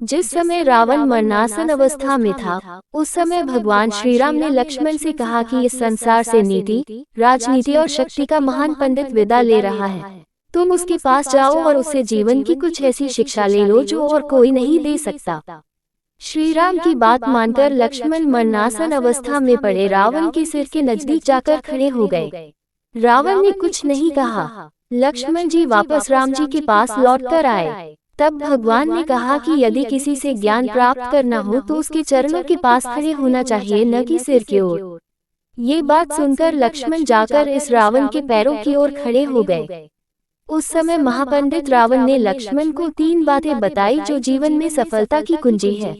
जिस समय रावण मरणासन अवस्था में था, उस समय भगवान श्री राम ने लक्ष्मण से कहा कि इस संसार से नीति, राजनीति और शक्ति का महान पंडित विदा ले रहा है। तुम उसके पास जाओ और उससे जीवन की कुछ ऐसी शिक्षा ले लो जो और कोई नहीं दे सकता। श्री राम की बात मानकर लक्ष्मण मरणासन अवस्था में पड़े रावण के सिर के नजदीक जाकर खड़े हो गए। रावण ने कुछ नहीं कहा। लक्ष्मण जी वापस राम जी के पास लौटकर आए। तब भगवान ने कहा कि यदि किसी से ज्ञान प्राप्त करना हो तो उसके चरणों के पास खड़े होना चाहिए, न कि सिर की ओर। ये बात सुनकर लक्ष्मण जाकर इस रावण के पैरों की ओर खड़े हो गए। उस समय महापंडित रावण ने लक्ष्मण को 3 बातें बताई जो जीवन में सफलता की कुंजी है।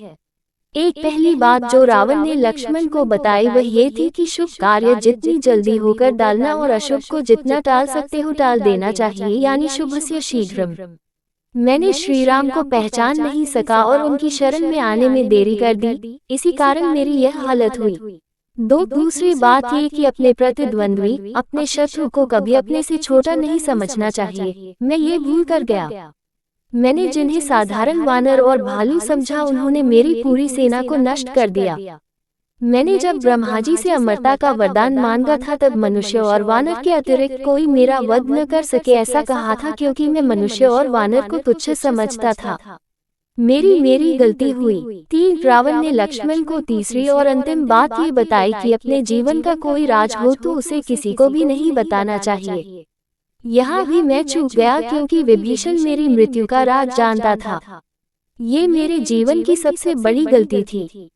एक पहली बात जो रावण ने लक्ष्मण को बताई वह ये थी कि शुभ कार्य जितनी जल्दी होकर डालना और अशुभ को जितना टाल सकते हो टाल देना चाहिए, यानी शुभस्य शीघ्रम। मैंने श्री राम को पहचान नहीं सका और उनकी शरण में आने में देरी कर दी, इसी कारण मेरी यह हालत हुई। दूसरी बात ये कि अपने प्रतिद्वंद्वी, अपने शत्रु को कभी अपने से छोटा नहीं समझना चाहिए। मैं ये भूल कर गया। मैंने जिन्हें साधारण वानर और भालू समझा उन्होंने मेरी पूरी सेना को नष्ट कर दिया। मैंने जब ब्रह्मा जी से अमरता का वरदान मांगा था तब मनुष्य और वानर के अतिरिक्त कोई मेरा वध न कर सके ऐसा कहा था, क्योंकि मैं मनुष्य और वानर को तुच्छ समझता था। मेरी गलती हुई। 3 रावण ने लक्ष्मण को तीसरी और अंतिम बात ये बताई कि अपने जीवन का कोई राज हो तो उसे किसी को भी नहीं बताना चाहिए। यहाँ भी मैं चूक गया क्योंकि विभीषण मेरी मृत्यु का राज जानता था। ये मेरे जीवन की सबसे बड़ी गलती थी।